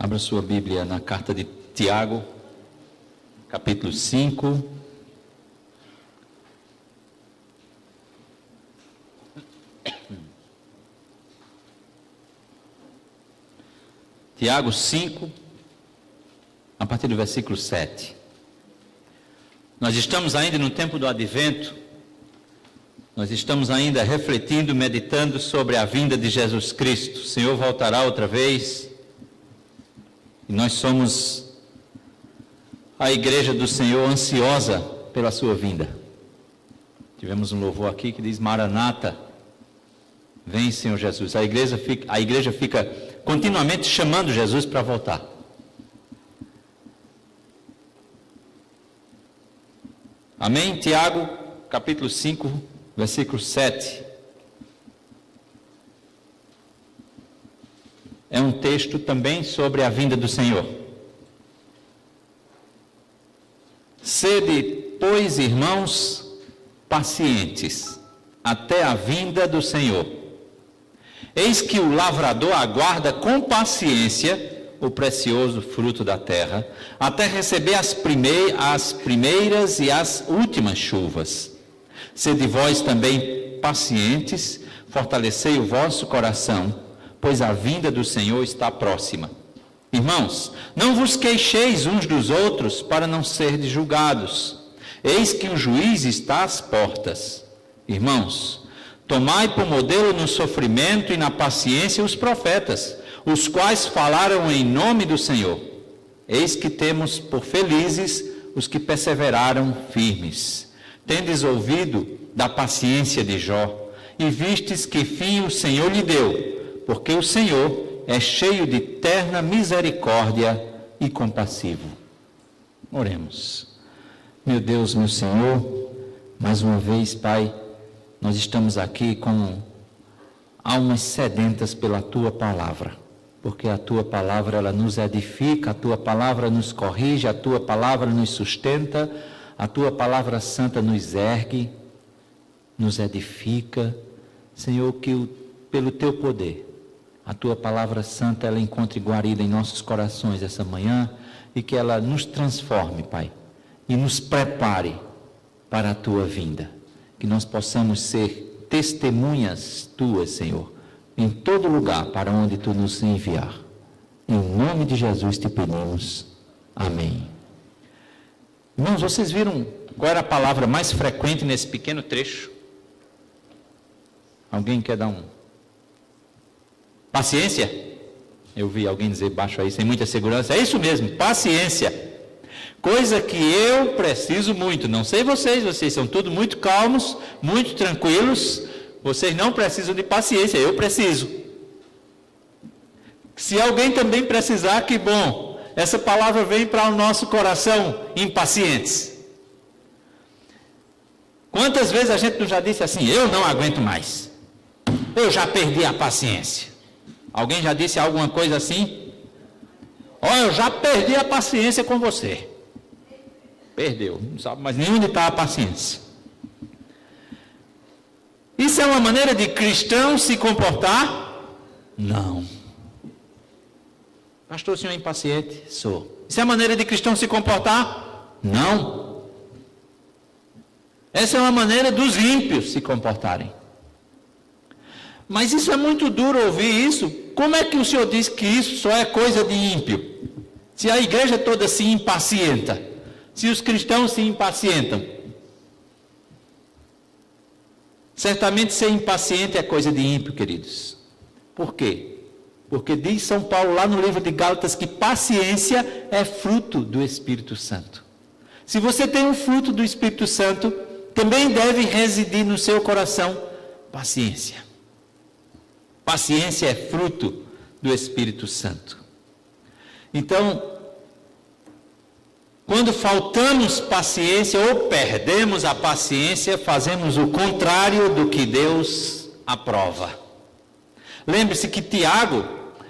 Abra sua Bíblia na carta de Tiago, capítulo 5. Tiago 5, a partir do versículo 7. Nós estamos ainda no tempo do Advento, nós estamos ainda refletindo, meditando sobre a vinda de Jesus Cristo. O Senhor voltará outra vez, e nós somos a igreja do Senhor ansiosa pela sua vinda. Tivemos um louvor aqui que diz: Maranata, vem Senhor Jesus. A igreja fica continuamente chamando Jesus para voltar. Amém? Tiago, capítulo 5, versículo 7. É um texto também sobre a vinda do Senhor. Sede, pois, irmãos, pacientes, até a vinda do Senhor. Eis que o lavrador aguarda com paciência o precioso fruto da terra, até receber as primeiras e as últimas chuvas. Sede vós também pacientes, fortalecei o vosso coração, pois a vinda do Senhor está próxima. Irmãos, não vos queixeis uns dos outros, para não serdes julgados. Eis que o juiz está às portas. Irmãos, tomai por modelo no sofrimento e na paciência os profetas, os quais falaram em nome do Senhor. Eis que temos por felizes os que perseveraram firmes. Tendes ouvido da paciência de Jó, e vistes que fim o Senhor lhe deu, porque o Senhor é cheio de terna misericórdia e compassivo. Oremos. Meu Deus, meu Senhor, mais uma vez, Pai, nós estamos aqui com almas sedentas pela Tua Palavra, porque a Tua Palavra, ela nos edifica, a Tua Palavra nos corrige, a Tua Palavra nos sustenta, a Tua Palavra Santa nos ergue, nos edifica. Senhor, que pelo Teu poder, a Tua Palavra Santa, ela encontre guarida em nossos corações essa manhã, e que ela nos transforme, Pai, e nos prepare para a Tua vinda. Que nós possamos ser testemunhas Tuas, Senhor, em todo lugar para onde Tu nos enviar. Em nome de Jesus te pedimos. Amém. Irmãos, vocês viram qual era a palavra mais frequente nesse pequeno trecho? Alguém quer dar um? Paciência? Eu vi alguém dizer baixo aí, sem muita segurança. É isso mesmo, paciência. Coisa que eu preciso muito. Não sei vocês são todos muito calmos, muito tranquilos. Vocês não precisam de paciência, eu preciso. Se alguém também precisar, que bom. Essa palavra vem para o nosso coração, impacientes. Quantas vezes a gente não já disse assim: eu não aguento mais, eu já perdi a paciência. Alguém já disse alguma coisa assim? Eu já perdi a paciência com você. Perdeu, não sabe mais nem onde está a paciência. Isso é uma maneira de cristão se comportar? Não. Pastor, o senhor é impaciente? Sou. Isso é a maneira de cristão se comportar? Não. Essa é uma maneira dos ímpios se comportarem. Mas isso é muito duro ouvir isso. Como é que o senhor diz que isso só é coisa de ímpio? Se a igreja toda se impacienta, se os cristãos se impacientam. Certamente ser impaciente é coisa de ímpio, queridos. Por quê? Porque diz São Paulo lá no livro de Gálatas que paciência é fruto do Espírito Santo. Se você tem um fruto do Espírito Santo, também deve residir no seu coração paciência. Paciência é fruto do Espírito Santo. Então, quando faltamos paciência ou perdemos a paciência, fazemos o contrário do que Deus aprova. Lembre-se que Tiago,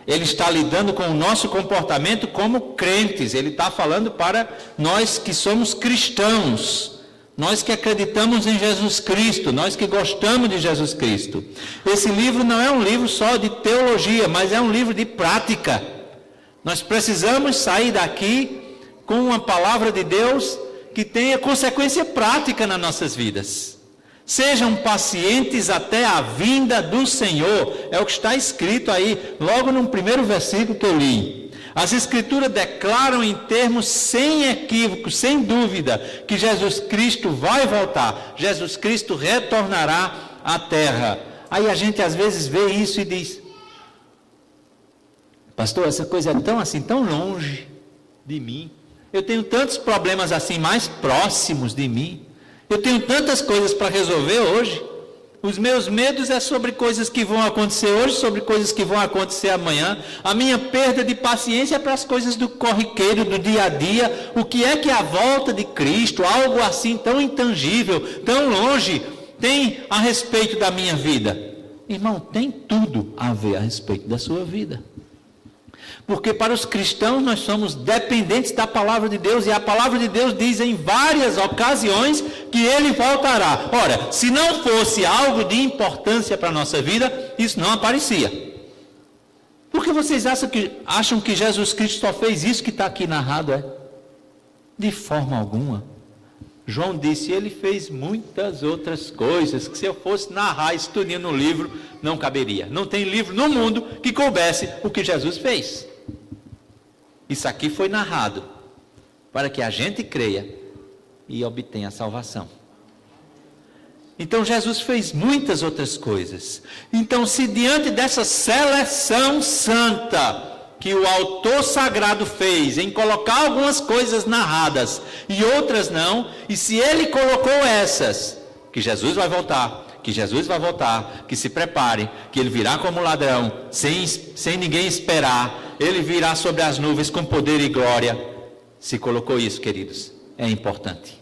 ele está lidando com o nosso comportamento como crentes. Ele está falando para nós que somos cristãos. Nós que acreditamos em Jesus Cristo, nós que gostamos de Jesus Cristo. Esse livro não é um livro só de teologia, mas é um livro de prática. Nós precisamos sair daqui com uma palavra de Deus que tenha consequência prática nas nossas vidas. Sejam pacientes até a vinda do Senhor. É o que está escrito aí, logo no primeiro versículo que eu li. As Escrituras declaram em termos sem equívoco, sem dúvida, que Jesus Cristo vai voltar. Jesus Cristo retornará à terra. Aí a gente às vezes vê isso e diz: pastor, essa coisa é tão assim, tão longe de mim. Eu tenho tantos problemas assim mais próximos de mim. Eu tenho tantas coisas para resolver hoje. Os meus medos é sobre coisas que vão acontecer hoje, sobre coisas que vão acontecer amanhã. A minha perda de paciência é para as coisas do corriqueiro, do dia a dia. O que é que a volta de Cristo, algo assim tão intangível, tão longe, tem a respeito da minha vida? Irmão, tem tudo a ver a respeito da sua vida. Porque para os cristãos nós somos dependentes da palavra de Deus, e a palavra de Deus diz em várias ocasiões que Ele voltará. Ora, se não fosse algo de importância para a nossa vida, isso não aparecia. Por que vocês acham que Jesus Cristo só fez isso que está aqui narrado? De forma alguma. João disse, Ele fez muitas outras coisas, que se eu fosse narrar isso tudinho no livro, não caberia. Não tem livro no mundo que coubesse o que Jesus fez. Isso aqui foi narrado para que a gente creia e obtenha a salvação. Então Jesus fez muitas outras coisas. Então, se diante dessa seleção santa que o autor sagrado fez em colocar algumas coisas narradas e outras não, e se ele colocou essas, que Jesus vai voltar, que se prepare, que ele virá como ladrão, sem ninguém esperar, ele virá sobre as nuvens com poder e glória. Se colocou isso, queridos, é importante.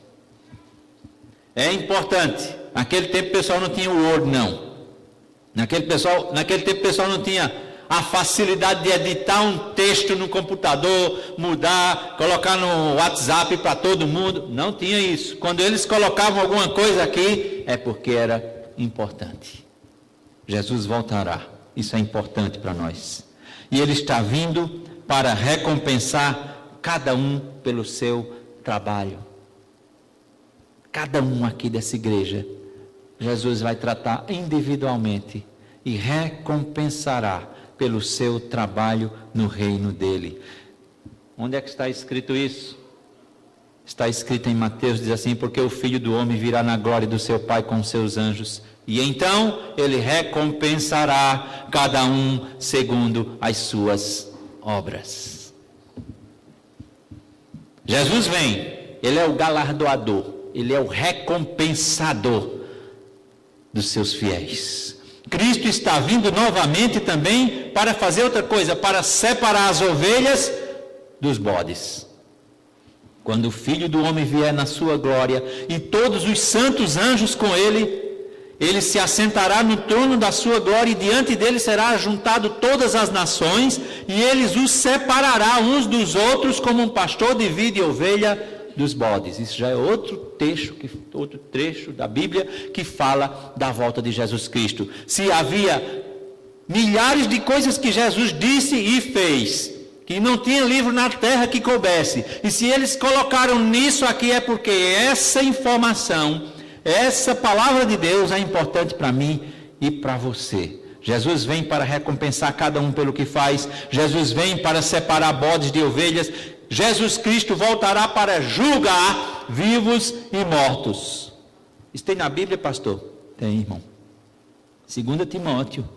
É importante. Naquele tempo o pessoal não tinha o Word, não. Naquele tempo o pessoal não tinha a facilidade de editar um texto no computador, mudar, colocar no WhatsApp para todo mundo. Não tinha isso. Quando eles colocavam alguma coisa aqui, é porque era importante. Jesus voltará. Isso é importante para nós. E Ele está vindo para recompensar cada um pelo seu trabalho. Cada um aqui dessa igreja, Jesus vai tratar individualmente e recompensará pelo seu trabalho no reino dele. Onde é que está escrito isso? Está escrito em Mateus, diz assim, porque o Filho do Homem virá na glória do seu Pai com os seus anjos, e então ele recompensará cada um segundo as suas obras. Jesus vem, ele é o galardoador, ele é o recompensador dos seus fiéis. Cristo está vindo novamente também para fazer outra coisa, para separar as ovelhas dos bodes. Quando o Filho do Homem vier na sua glória e todos os santos anjos com ele, ele se assentará no trono da sua glória e diante dele será juntado todas as nações e eles os separará uns dos outros como um pastor divide ovelha dos bodes. Isso já é outro trecho da Bíblia que fala da volta de Jesus Cristo. Se havia milhares de coisas que Jesus disse e fez, que não tinha livro na terra que coubesse, e se eles colocaram nisso aqui é porque essa informação, essa palavra de Deus é importante para mim e para você. Jesus vem para recompensar cada um pelo que faz. Jesus vem para separar bodes de ovelhas. Jesus Cristo voltará para julgar vivos e mortos. Isso tem na Bíblia, pastor? Tem, irmão. 2 Timóteo.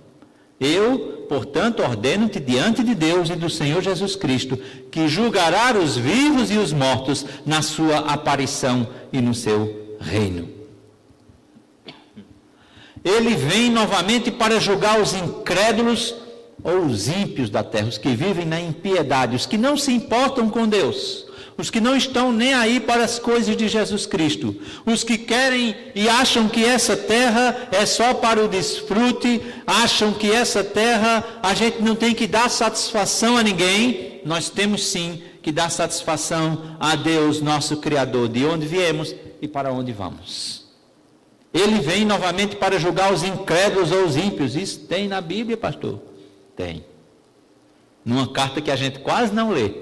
Eu, portanto, ordeno-te diante de Deus e do Senhor Jesus Cristo, que julgará os vivos e os mortos na sua aparição e no seu reino. Ele vem novamente para julgar os incrédulos ou os ímpios da terra, os que vivem na impiedade, os que não se importam com Deus, os que não estão nem aí para as coisas de Jesus Cristo, os que querem e acham que essa terra é só para o desfrute, acham que essa terra a gente não tem que dar satisfação a ninguém. Nós temos sim que dar satisfação a Deus, nosso Criador, de onde viemos e para onde vamos. Ele vem novamente para julgar os incrédulos ou os ímpios. Isso tem na Bíblia, pastor? Tem. numa carta que a gente quase não lê.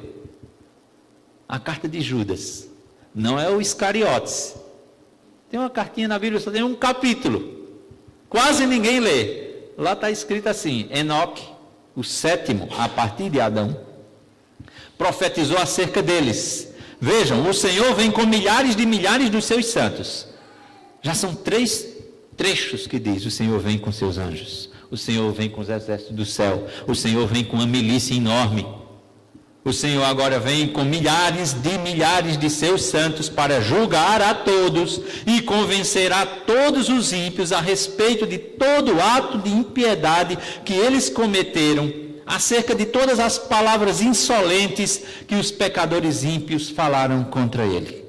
A carta de Judas. Não é o Iscariotes. Tem uma cartinha na Bíblia, só tem um capítulo. Quase ninguém lê. Lá está escrito assim: Enoque, o sétimo, a partir de Adão, profetizou acerca deles. Vejam, o Senhor vem com milhares de milhares dos seus santos. Já são 3 trechos que diz: o Senhor vem com seus anjos, o Senhor vem com os exércitos do céu, o Senhor vem com uma milícia enorme. O Senhor agora vem com milhares de seus santos para julgar a todos e convencer a todos os ímpios a respeito de todo ato de impiedade que eles cometeram, acerca de todas as palavras insolentes que os pecadores ímpios falaram contra ele.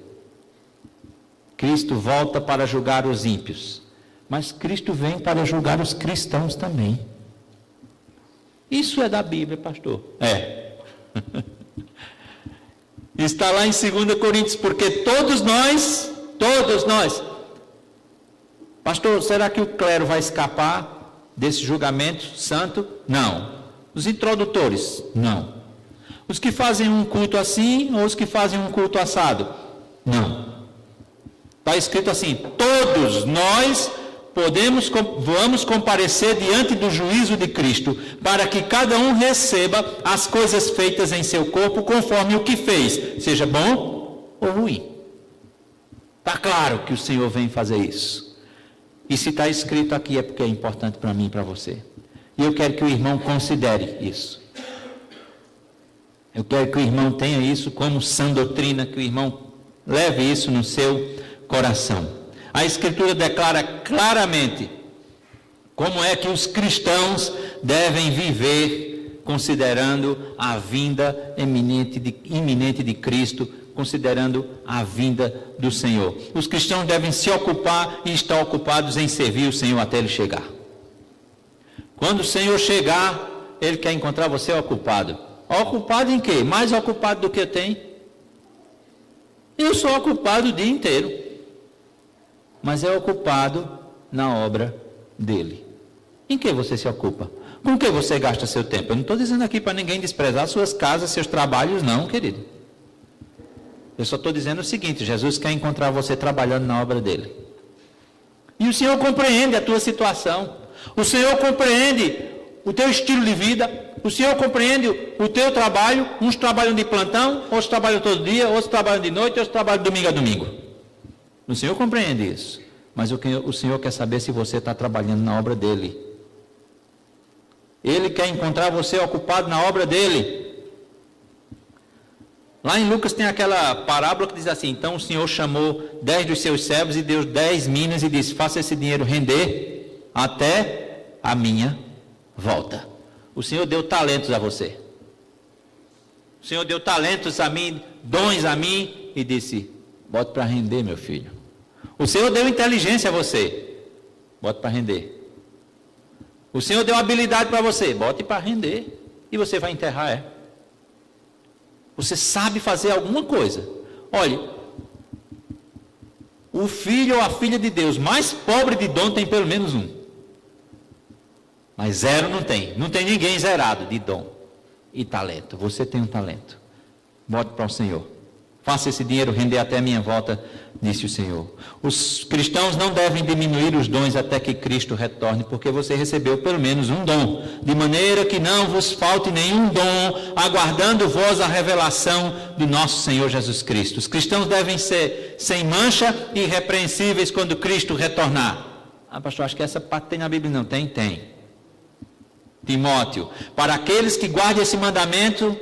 Cristo volta para julgar os ímpios, mas Cristo vem para julgar os cristãos também. Isso é da Bíblia, pastor? É. Está lá em 2 Coríntios, porque todos nós, pastor, será que o clero vai escapar desse julgamento santo? Não. Os introdutores? Não. Os que fazem um culto assim, ou os que fazem um culto assado? Não. Está escrito assim: todos nós vamos comparecer diante do juízo de Cristo, para que cada um receba as coisas feitas em seu corpo, conforme o que fez, seja bom ou ruim. Está claro que o Senhor vem fazer isso. E se está escrito aqui é porque é importante para mim e para você. E eu quero que o irmão considere isso. Eu quero que o irmão tenha isso como sã doutrina, que o irmão leve isso no seu coração. A Escritura declara claramente como é que os cristãos devem viver, considerando a vinda iminente de Cristo, considerando a vinda do Senhor. Os cristãos devem se ocupar e estar ocupados em servir o Senhor até Ele chegar. Quando o Senhor chegar, Ele quer encontrar você ocupado. Ocupado em quê? Mais ocupado do que eu tenho? Eu sou ocupado o dia inteiro. Mas é ocupado na obra dele. Em que você se ocupa? Com que você gasta seu tempo? Eu não estou dizendo aqui para ninguém desprezar suas casas, seus trabalhos, não, querido. Eu só estou dizendo o seguinte: Jesus quer encontrar você trabalhando na obra dele. E o Senhor compreende a tua situação. O Senhor compreende o teu estilo de vida. O Senhor compreende o teu trabalho. Uns trabalham de plantão, outros trabalham todo dia, outros trabalham de noite, outros trabalham de domingo a domingo. O Senhor compreende isso, mas o Senhor quer saber se você está trabalhando na obra dele. Ele quer encontrar você ocupado na obra dele. Lá em Lucas tem aquela parábola que diz assim: então o Senhor chamou 10 dos seus servos e deu 10 minas e disse: faça esse dinheiro render até a minha volta. O Senhor deu talentos a você. O Senhor deu talentos a mim, dons a mim, e disse: bote para render, meu filho. O Senhor deu inteligência a você. Bote para render. O Senhor deu habilidade para você. Bote para render. E você vai enterrar, Você sabe fazer alguma coisa. Olhe, o filho ou a filha de Deus mais pobre de dom tem pelo menos um. Mas zero não tem. Não tem ninguém zerado de dom e talento. Você tem um talento. Bote para o Senhor. Faça esse dinheiro render até a minha volta, disse o Senhor. Os cristãos não devem diminuir os dons até que Cristo retorne, porque você recebeu pelo menos um dom, de maneira que não vos falte nenhum dom, aguardando vós a revelação do nosso Senhor Jesus Cristo. Os cristãos devem ser sem mancha e irrepreensíveis quando Cristo retornar. Ah, pastor, acho que essa parte tem na Bíblia. Não tem? Tem. Timóteo, para aqueles que guardem esse mandamento,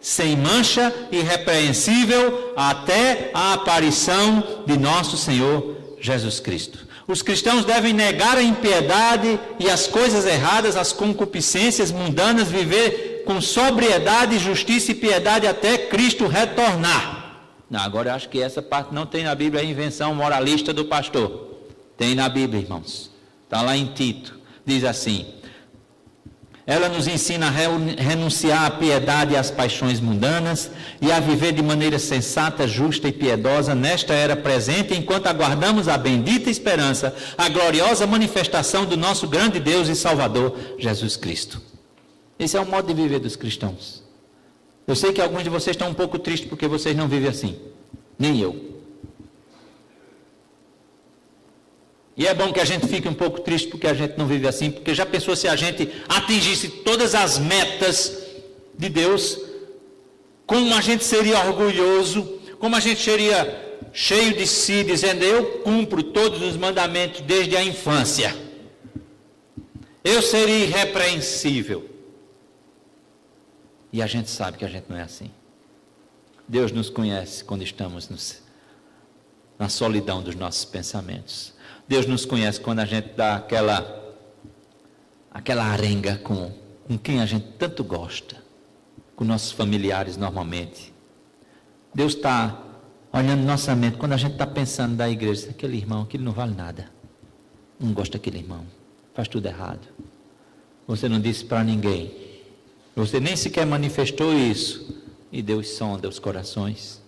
sem mancha, irrepreensível, até a aparição de nosso Senhor Jesus Cristo. Os cristãos devem negar a impiedade e as coisas erradas, as concupiscências mundanas, viver com sobriedade, justiça e piedade até Cristo retornar. Não, agora eu acho que essa parte não tem na Bíblia, é a invenção moralista do pastor. Tem na Bíblia, irmãos. Está lá em Tito. Diz assim: ela nos ensina a renunciar à piedade e às paixões mundanas e a viver de maneira sensata, justa e piedosa nesta era presente, enquanto aguardamos a bendita esperança, a gloriosa manifestação do nosso grande Deus e Salvador, Jesus Cristo. Esse é o modo de viver dos cristãos. Eu sei que alguns de vocês estão um pouco tristes porque vocês não vivem assim. Nem eu. E é bom que a gente fique um pouco triste porque a gente não vive assim, porque já pensou se a gente atingisse todas as metas de Deus, como a gente seria orgulhoso, como a gente seria cheio de si, dizendo: eu cumpro todos os mandamentos desde a infância. Eu seria irrepreensível. E a gente sabe que a gente não é assim. Deus nos conhece quando estamos na solidão dos nossos pensamentos. Deus nos conhece quando a gente dá aquela arenga com quem a gente tanto gosta, com nossos familiares normalmente. Deus está olhando nossa mente, quando a gente está pensando da igreja, aquele irmão, aquele não vale nada. Não gosta daquele irmão, faz tudo errado. Você não disse para ninguém, você nem sequer manifestou isso. E Deus sonda os corações.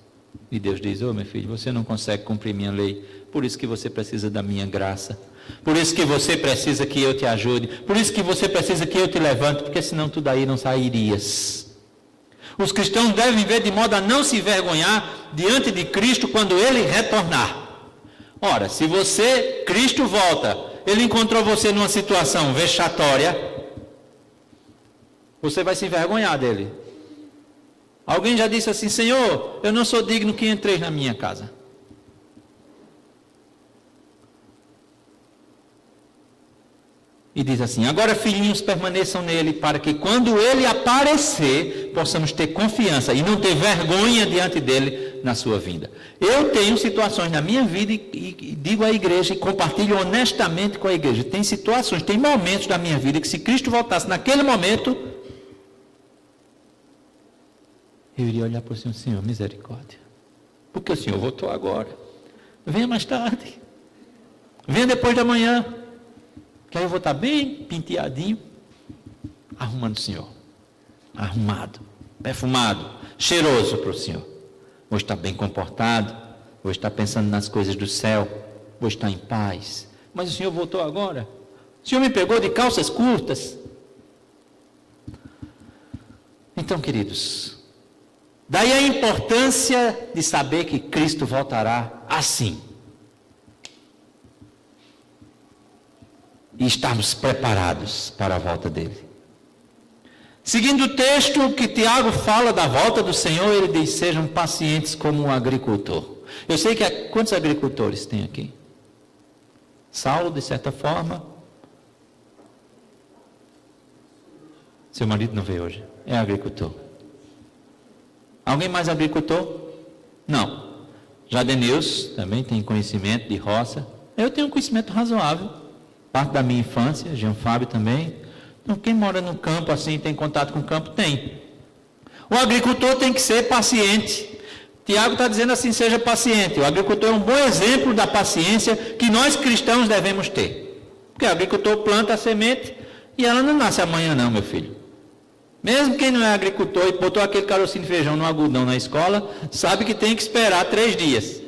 E Deus diz: meu filho, você não consegue cumprir minha lei, por isso que você precisa da minha graça, por isso que você precisa que eu te ajude, por isso que você precisa que eu te levante, porque senão tu daí não sairias. Os cristãos devem ver de modo a não se envergonhar diante de Cristo quando Ele retornar. Ora, se Cristo volta, Ele encontrou você numa situação vexatória, você vai se envergonhar dele. Alguém já disse assim: Senhor, eu não sou digno que entreis na minha casa. E diz assim: agora, filhinhos, permaneçam nele, para que quando ele aparecer, possamos ter confiança e não ter vergonha diante dele na sua vinda. Eu tenho situações na minha vida e digo à igreja e compartilho honestamente com a igreja. Tem situações, tem momentos da minha vida que, se Cristo voltasse naquele momento, eu iria olhar para o Senhor: Senhor, misericórdia, porque o Senhor voltou agora. Venha mais tarde, venha depois da manhã, que aí eu vou estar bem penteadinho, arrumando o Senhor, arrumado, perfumado, cheiroso para o Senhor. Vou estar bem comportado, vou estar pensando nas coisas do céu, vou estar em paz. Mas o Senhor voltou agora, o Senhor me pegou de calças curtas. Então, queridos, daí a importância de saber que Cristo voltará assim. E estarmos preparados para a volta dele. Seguindo o texto que Tiago fala da volta do Senhor, ele diz: sejam pacientes como um agricultor. Eu sei que quantos agricultores tem aqui? Saulo, de certa forma. Seu marido não veio hoje, é agricultor. Alguém mais agricultor? Não. Jadeneus também tem conhecimento de roça. Eu tenho um conhecimento razoável, parte da minha infância. Jean Fábio também. Então, quem mora no campo assim, tem contato com o campo, tem. O agricultor tem que ser paciente. Tiago está dizendo assim: seja paciente. O agricultor é um bom exemplo da paciência que nós cristãos devemos ter. Porque o agricultor planta a semente e ela não nasce amanhã não, meu filho. Mesmo quem não é agricultor e botou aquele carocinho de feijão no algodão na escola, sabe que tem que esperar 3 dias.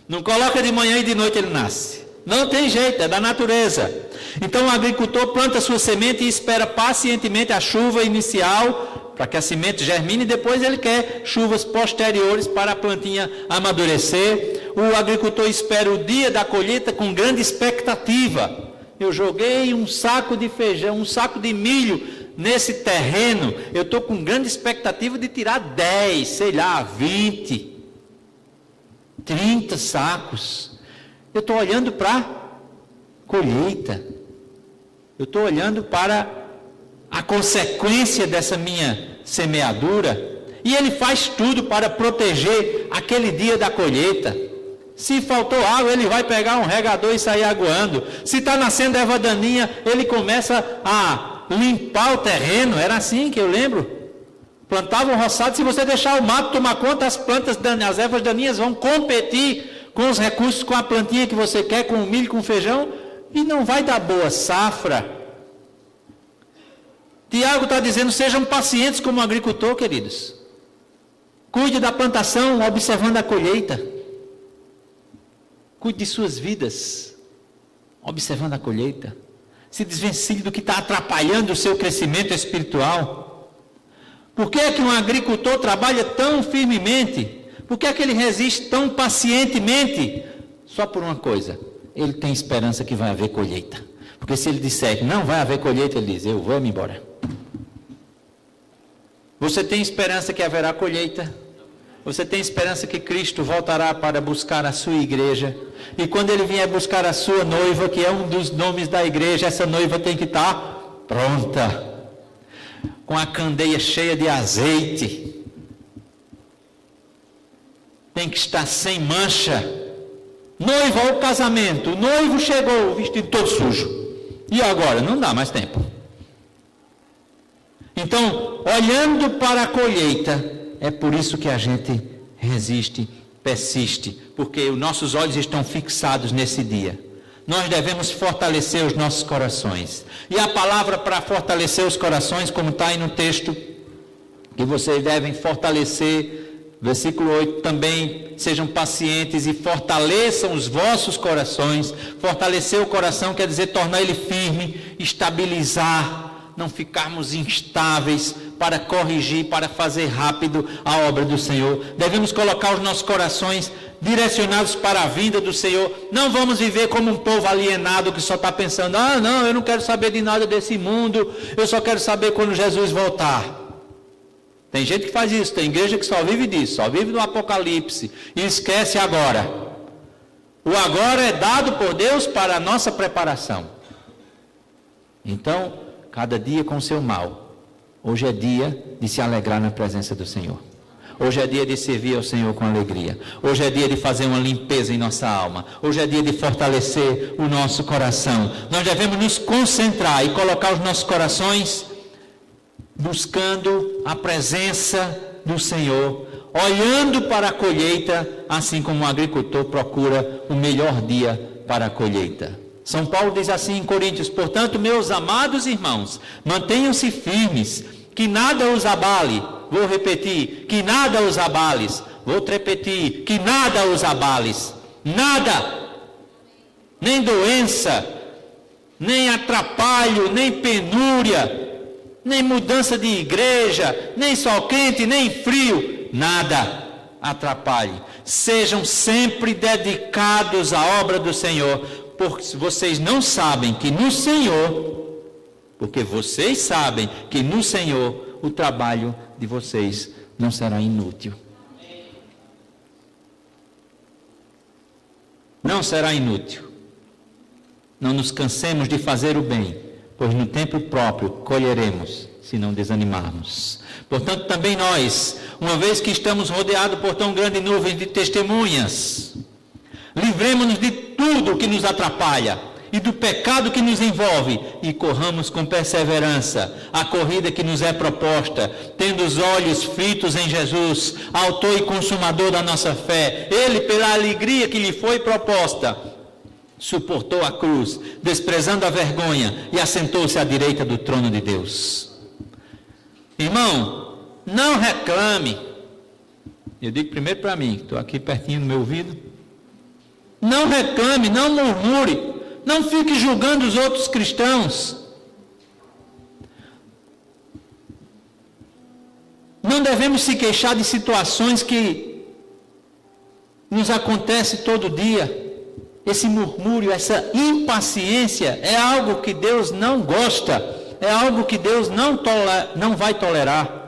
Não coloca de manhã e de noite ele nasce. Não tem jeito, é da natureza. Então o agricultor planta sua semente e espera pacientemente a chuva inicial para que a semente germine, e depois ele quer chuvas posteriores para a plantinha amadurecer. O agricultor espera o dia da colheita com grande expectativa. Eu joguei um saco de feijão, um saco de milho nesse terreno, eu estou com grande expectativa de tirar 10, sei lá, 20, 30 sacos. Eu estou olhando para a colheita, eu estou olhando para a consequência dessa minha semeadura, e ele faz tudo para proteger aquele dia da colheita. Se faltou água, ele vai pegar um regador e sair aguando. Se está nascendo erva daninha, ele começa a limpar o terreno. Era assim que eu lembro. Plantava um roçado, se você deixar o mato tomar conta, as ervas daninhas vão competir com os recursos, com a plantinha que você quer, com o milho, com o feijão, e não vai dar boa safra. Tiago está dizendo: sejam pacientes como um agricultor, queridos. Cuide da plantação, observando a colheita. Cuide de suas vidas, observando a colheita. Se desvencilhe do que está atrapalhando o seu crescimento espiritual. Por que é que um agricultor trabalha tão firmemente? Por que é que ele resiste tão pacientemente? Só por uma coisa, ele tem esperança que vai haver colheita. Porque se ele disser que não vai haver colheita, ele diz, eu vou me embora. Você tem esperança que haverá colheita? Você tem esperança que Cristo voltará para buscar a sua igreja? E quando ele vier buscar a sua noiva, que é um dos nomes da igreja, essa noiva tem que estar pronta, com a candeia cheia de azeite, tem que estar sem mancha. Noiva ao casamento, o noivo chegou, o vestido todo sujo, e agora? Não dá mais tempo. Então, olhando para a colheita, é por isso que a gente resiste, persiste, porque os nossos olhos estão fixados nesse dia. Nós devemos fortalecer os nossos corações. E a palavra para fortalecer os corações, como está aí no texto, que vocês devem fortalecer, versículo 8, também sejam pacientes e fortaleçam os vossos corações. Fortalecer o coração quer dizer tornar ele firme, estabilizar, não ficarmos instáveis, para corrigir, para fazer rápido a obra do Senhor. Devemos colocar os nossos corações direcionados para a vinda do Senhor. Não vamos viver como um povo alienado que só está pensando, não, eu não quero saber de nada desse mundo, eu só quero saber quando Jesus voltar. Tem gente que faz isso, tem igreja que só vive disso, só vive do Apocalipse e esquece agora. O agora é dado por Deus para a nossa preparação. Então, cada dia com seu mal. Hoje é dia de se alegrar na presença do Senhor. Hoje é dia de servir ao Senhor com alegria. Hoje é dia de fazer uma limpeza em nossa alma. Hoje é dia de fortalecer o nosso coração. Nós devemos nos concentrar e colocar os nossos corações buscando a presença do Senhor, olhando para a colheita, assim como o agricultor procura o melhor dia para a colheita. São Paulo diz assim em Coríntios, portanto, meus amados irmãos, mantenham-se firmes, que nada os abale. Vou repetir, que nada os abales. Vou repetir, que nada os abales. Nada, nem doença, nem atrapalho, nem penúria, nem mudança de igreja, nem sol quente, nem frio, nada atrapalhe. Sejam sempre dedicados à obra do Senhor, porque vocês não sabem que no Senhor, porque vocês sabem que no Senhor o trabalho de vocês não será inútil. Não será inútil. Não nos cansemos de fazer o bem, pois no tempo próprio colheremos, se não desanimarmos. Portanto, também nós, uma vez que estamos rodeados por tão grande nuvem de testemunhas, livremos-nos de tudo que nos atrapalha e do pecado que nos envolve e corramos com perseverança a corrida que nos é proposta, tendo os olhos fitos em Jesus, autor e consumador da nossa fé. Ele, pela alegria que lhe foi proposta, suportou a cruz, desprezando a vergonha e assentou-se à direita do trono de Deus. Irmão, não reclame. Eu digo primeiro para mim, estou aqui pertinho do meu ouvido. Não reclame, não murmure, não fique julgando os outros cristãos. Não devemos se queixar de situações que nos acontecem todo dia. Esse murmúrio, essa impaciência é algo que Deus não gosta, é algo que Deus não vai tolerar.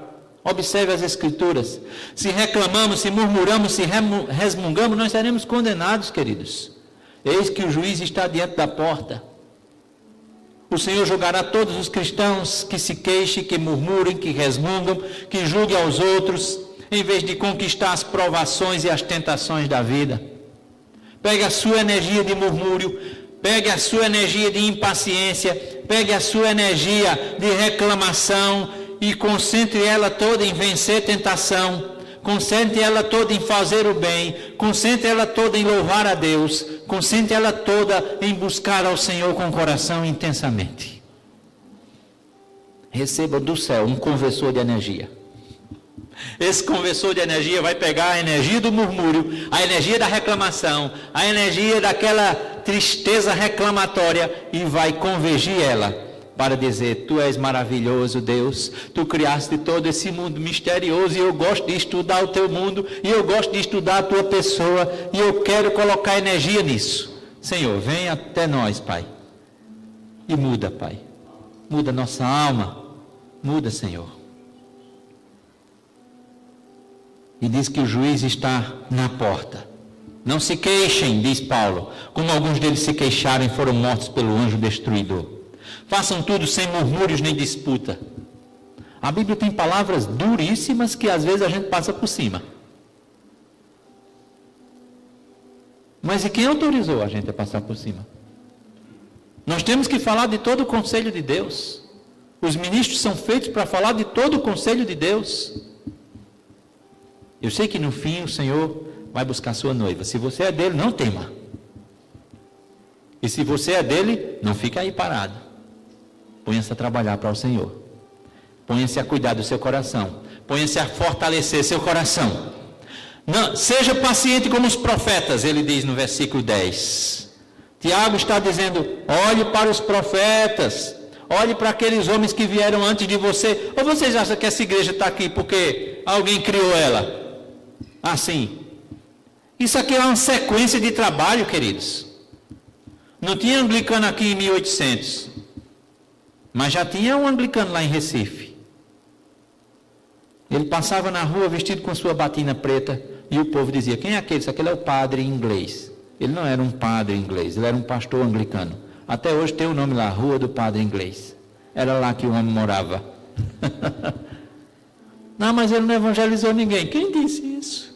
Observe as Escrituras. Se reclamamos, se murmuramos, se resmungamos, nós seremos condenados, queridos. Eis que o juiz está diante da porta. O Senhor julgará todos os cristãos que se queixem, que murmurem, que resmungam, que julguem aos outros, em vez de conquistar as provações e as tentações da vida. Pegue a sua energia de murmúrio, pegue a sua energia de impaciência, pegue a sua energia de reclamação e concentre ela toda em vencer tentação, concentre ela toda em fazer o bem, concentre ela toda em louvar a Deus, concentre ela toda em buscar ao Senhor com o coração intensamente. Receba do céu um conversor de energia. Esse conversor de energia vai pegar a energia do murmúrio, a energia da reclamação, a energia tristeza reclamatória e vai convergir ela para dizer: tu és maravilhoso, Deus, tu criaste todo esse mundo misterioso e eu gosto de estudar o teu mundo e eu gosto de estudar a tua pessoa e eu quero colocar energia nisso. Senhor, vem até nós, Pai, e muda, Pai, muda nossa alma, muda, Senhor. E diz que o juiz está na porta. Não se queixem, diz Paulo, como alguns deles se queixaram e foram mortos pelo anjo destruidor. Façam tudo sem murmúrios nem disputa. A Bíblia tem palavras duríssimas que às vezes a gente passa por cima. Mas e quem autorizou a gente a passar por cima? Nós temos que falar de todo o conselho de Deus. Os ministros são feitos para falar de todo o conselho de Deus. Eu sei que no fim o Senhor vai buscar sua noiva. Se você é dele, não tema. E se você é dele, não fica aí parado. Ponha-se a trabalhar para o Senhor. Ponha-se a cuidar do seu coração. Ponha-se a fortalecer seu coração. Não, seja paciente como os profetas, ele diz no versículo 10. Tiago está dizendo: olhe para os profetas. Olhe para aqueles homens que vieram antes de você. Ou vocês acham que essa igreja está aqui porque alguém criou ela? Assim. Isso aqui é uma sequência de trabalho, queridos. Não tinha anglicano aqui em 1800. Mas já tinha um anglicano lá em Recife. Ele passava na rua vestido com sua batina preta e o povo dizia: quem é aquele? Isso aquele é o padre inglês. Ele não era um padre inglês, ele era um pastor anglicano. Até hoje tem o nome lá, Rua do Padre Inglês. Era lá que o homem morava. Não, mas ele não evangelizou ninguém. Quem disse isso?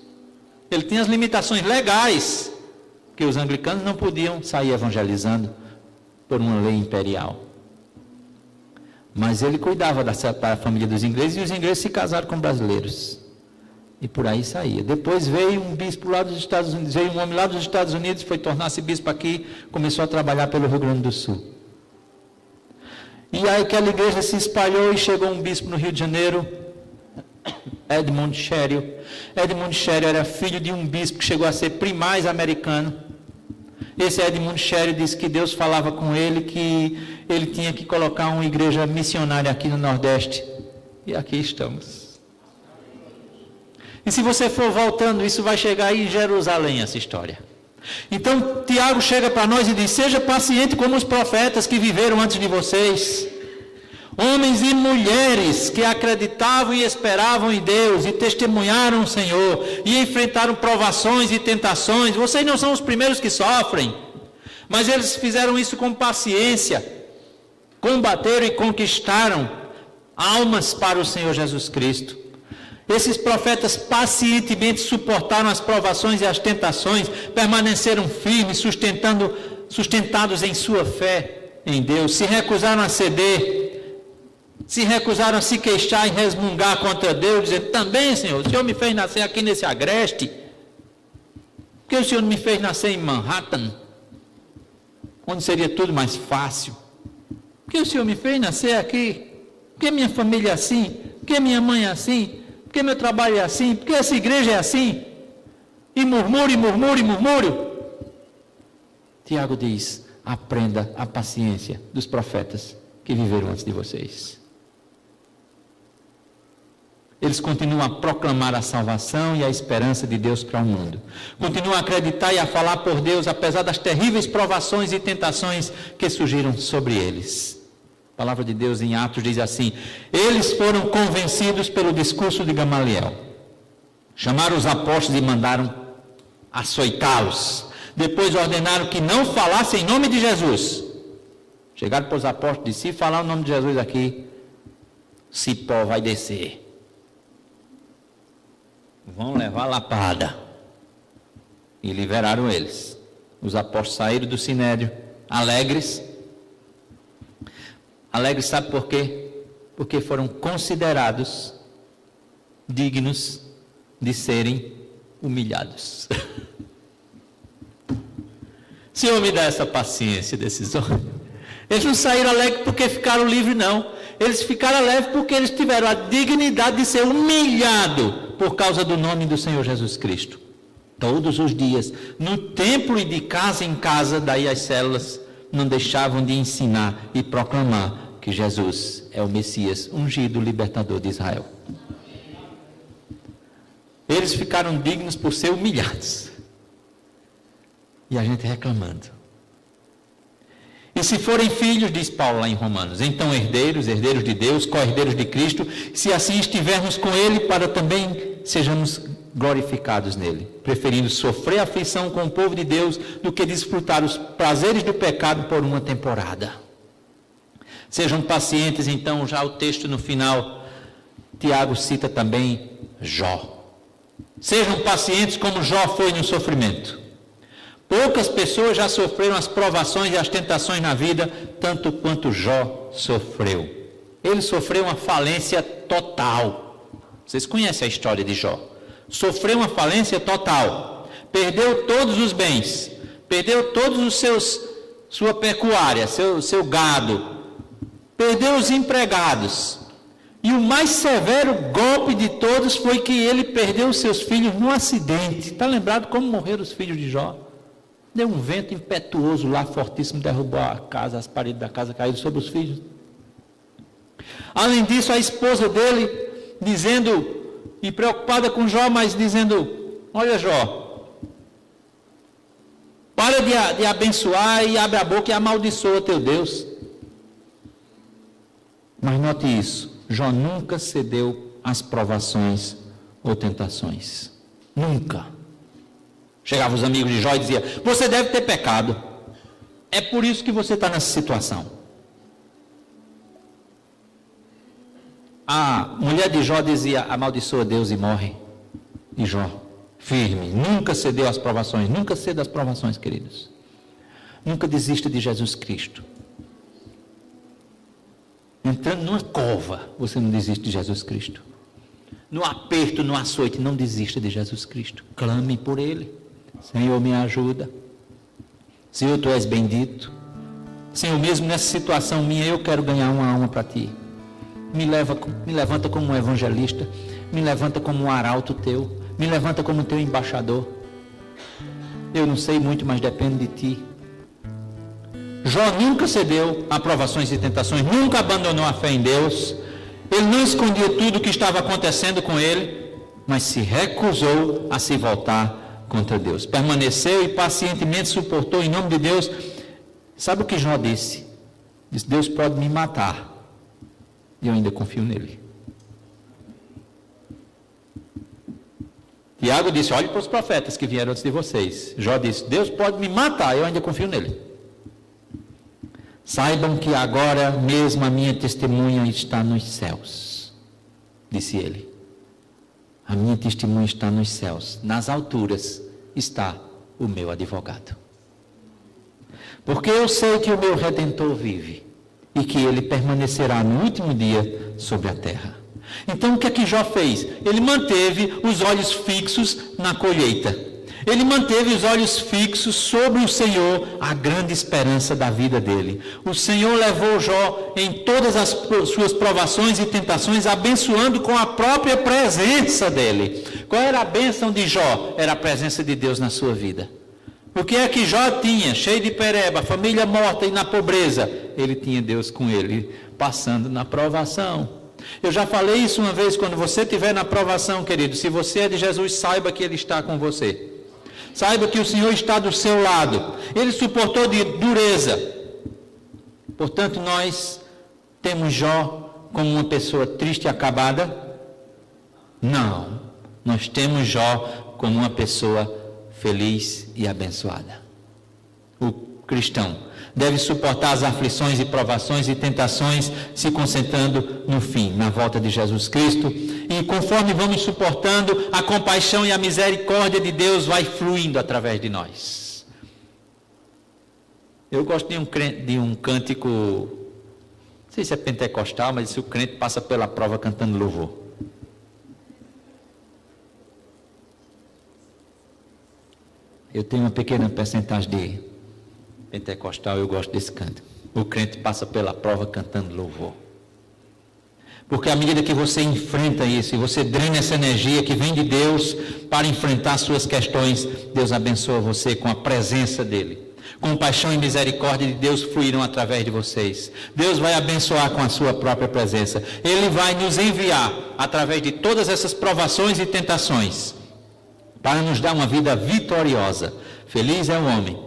Ele tinha as limitações legais, que os anglicanos não podiam sair evangelizando por uma lei imperial. Mas ele cuidava da família dos ingleses e os ingleses se casaram com brasileiros. E por aí saía. Depois veio um bispo lá dos Estados Unidos, veio um homem lá dos Estados Unidos, foi tornar-se bispo aqui, começou a trabalhar pelo Rio Grande do Sul. E aí aquela igreja se espalhou e chegou um bispo no Rio de Janeiro, Edmund Sherrill. Edmund Sherrill era filho de um bispo que chegou a ser primaz americano. Esse Edmund Sherrill disse que Deus falava com ele que ele tinha que colocar uma igreja missionária aqui no Nordeste. E aqui estamos. E se você for voltando, isso vai chegar aí em Jerusalém, essa história. Então, Tiago chega para nós e diz: seja paciente como os profetas que viveram antes de vocês. Homens e mulheres que acreditavam e esperavam em Deus e testemunharam o Senhor e enfrentaram provações e tentações. Vocês não são os primeiros que sofrem, mas eles fizeram isso com paciência, combateram e conquistaram almas para o Senhor Jesus Cristo. Esses profetas pacientemente suportaram as provações e as tentações, permaneceram firmes, sustentados em sua fé em Deus, se recusaram a ceder, se recusaram a se queixar e resmungar contra Deus, dizendo: também, Senhor, o Senhor me fez nascer aqui nesse agreste, porque o Senhor me fez nascer em Manhattan, onde seria tudo mais fácil, porque o Senhor me fez nascer aqui, porque minha família é assim, porque minha mãe é assim, porque meu trabalho é assim, porque essa igreja é assim, e murmúrio. Tiago diz: aprenda a paciência dos profetas que viveram antes de vocês. Eles continuam a proclamar a salvação e a esperança de Deus para o mundo. Continuam a acreditar e a falar por Deus, apesar das terríveis provações e tentações que surgiram sobre eles. A palavra de Deus em Atos diz assim: eles foram convencidos pelo discurso de Gamaliel. Chamaram os apóstolos e mandaram açoitá-los. Depois ordenaram que não falassem em nome de Jesus. Chegaram para os apóstolos e disseram: se falar o nome de Jesus aqui, cipó vai descer. Vão levar lapada. E liberaram eles. Os apóstolos saíram do sinédrio alegres. Alegres, sabe por quê? Porque foram considerados dignos de serem humilhados. Senhor, me dá essa paciência desses homens. Eles não saíram alegres porque ficaram livres, não. Eles ficaram alegres porque eles tiveram a dignidade de ser humilhados por causa do nome do Senhor Jesus Cristo. Todos os dias, no templo e de casa em casa, daí as células não deixavam de ensinar e proclamar que Jesus é o Messias, ungido, libertador de Israel. Eles ficaram dignos por ser humilhados. E a gente reclamando. E se forem filhos, diz Paulo lá em Romanos, então herdeiros de Deus, co-herdeiros de Cristo, se assim estivermos com Ele, para também sejamos glorificados nele, preferindo sofrer aflição com o povo de Deus do que desfrutar os prazeres do pecado por uma temporada. Sejam pacientes, então, já o texto no final, Tiago cita também Jó. Sejam pacientes como Jó foi no sofrimento. Poucas pessoas já sofreram as provações e as tentações na vida, tanto quanto Jó sofreu. Ele sofreu uma falência total. Vocês conhecem a história de Jó. Sofreu uma falência total. Perdeu todos os bens. Perdeu todos os sua pecuária, seu gado. Perdeu os empregados. E o mais severo golpe de todos foi que ele perdeu os seus filhos num acidente. Está lembrado como morreram os filhos de Jó? Deu um vento impetuoso lá, fortíssimo, derrubou a casa, as paredes da casa caíram sobre os filhos. Além disso, a esposa dele, dizendo, e preocupada com Jó, mas dizendo, olha Jó, para de abençoar e abre a boca e amaldiçoa teu Deus. Mas note isso, Jó nunca cedeu às provações ou tentações. Nunca. Chegavam os amigos de Jó e diziam, você deve ter pecado. É por isso que você está nessa situação. A mulher de Jó dizia, amaldiçoa Deus e morre. E Jó, firme, nunca cedeu às provações, nunca ceda às provações, queridos. Nunca desista de Jesus Cristo. Entrando numa cova, você não desiste de Jesus Cristo. No aperto, no açoite, não desista de Jesus Cristo. Clame por Ele. Senhor, me ajuda. Senhor, Tu és bendito. Senhor, mesmo nessa situação minha, eu quero ganhar uma alma para Ti. Me levanta como um evangelista. Me levanta como um arauto Teu. Me levanta como Teu embaixador. Eu não sei muito, mas depende de Ti. Jó nunca cedeu a provações e tentações, nunca abandonou a fé em Deus. Ele não escondia tudo o que estava acontecendo com ele, mas se recusou a se voltar contra Deus. Permaneceu e pacientemente suportou em nome de Deus. Sabe o que Jó disse? Disse, Deus pode me matar, e eu ainda confio nele. Tiago disse, olhe para os profetas que vieram antes de vocês. Jó disse, Deus pode me matar, eu ainda confio nele. Saibam que agora mesmo a minha testemunha está nos céus, disse ele. A minha testemunha está nos céus, nas alturas está o meu advogado. Porque eu sei que o meu Redentor vive e que ele permanecerá no último dia sobre a terra. Então o que é que Jó fez? Ele manteve os olhos fixos na colheita. Ele manteve os olhos fixos sobre o Senhor, a grande esperança da vida dele. O Senhor levou Jó em todas as suas provações e tentações, abençoando com a própria presença dele. Qual era a bênção de Jó? Era a presença de Deus na sua vida. O que é que Jó tinha? Cheio de pereba, família morta e na pobreza. Ele tinha Deus com ele, passando na provação. Eu já falei isso uma vez, quando você estiver na provação, querido, se você é de Jesus, saiba que Ele está com você. Saiba que o Senhor está do seu lado. Ele suportou de dureza. Portanto, nós temos Jó como uma pessoa triste e acabada? Não. Nós temos Jó como uma pessoa feliz e abençoada. O cristão deve suportar as aflições e provações e tentações, se concentrando no fim, na volta de Jesus Cristo. E conforme vamos suportando, a compaixão e a misericórdia de Deus vai fluindo através de nós. Eu gosto de um cântico, não sei se é pentecostal, mas se o crente passa pela prova cantando louvor. Eu tenho uma pequena percentagem de pentecostal, eu gosto desse cântico. O crente passa pela prova cantando louvor. Porque à medida que você enfrenta isso, e você drena essa energia que vem de Deus para enfrentar suas questões, Deus abençoa você com a presença dEle. Compaixão e misericórdia de Deus fluirão através de vocês. Deus vai abençoar com a sua própria presença. Ele vai nos enviar através de todas essas provações e tentações para nos dar uma vida vitoriosa. Feliz é o homem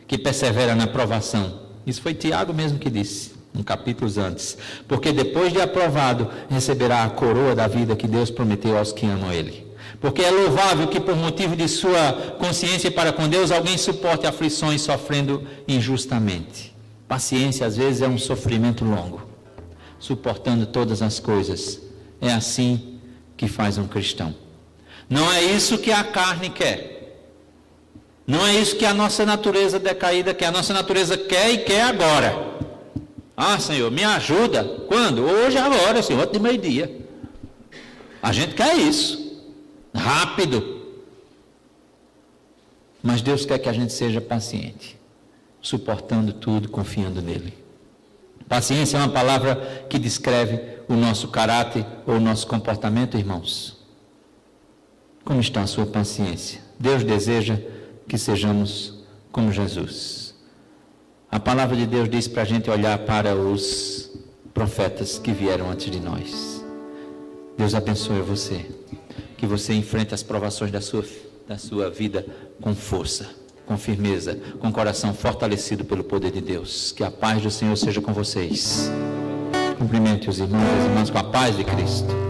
que persevera na provação. Isso foi Tiago mesmo que disse, capítulos antes. Porque depois de aprovado, receberá a coroa da vida que Deus prometeu aos que amam Ele. Porque é louvável que por motivo de sua consciência para com Deus, alguém suporte aflições sofrendo injustamente. Paciência às vezes é um sofrimento longo, suportando todas as coisas. É assim que faz um cristão. Não é isso que a carne quer. Não é isso que a nossa natureza decaída quer. A nossa natureza quer e quer agora. Ah, Senhor, me ajuda. Quando? Hoje, agora, Senhor, de meio-dia. A gente quer isso. Rápido. Mas Deus quer que a gente seja paciente, suportando tudo, confiando nele. Paciência é uma palavra que descreve o nosso caráter ou o nosso comportamento, irmãos. Como está a sua paciência? Deus deseja que sejamos como Jesus. A palavra de Deus diz para a gente olhar para os profetas que vieram antes de nós. Deus abençoe você. Que você enfrente as provações da sua vida com força, com firmeza, com o coração fortalecido pelo poder de Deus. Que a paz do Senhor seja com vocês. Cumprimente os irmãos e as irmãs com a paz de Cristo.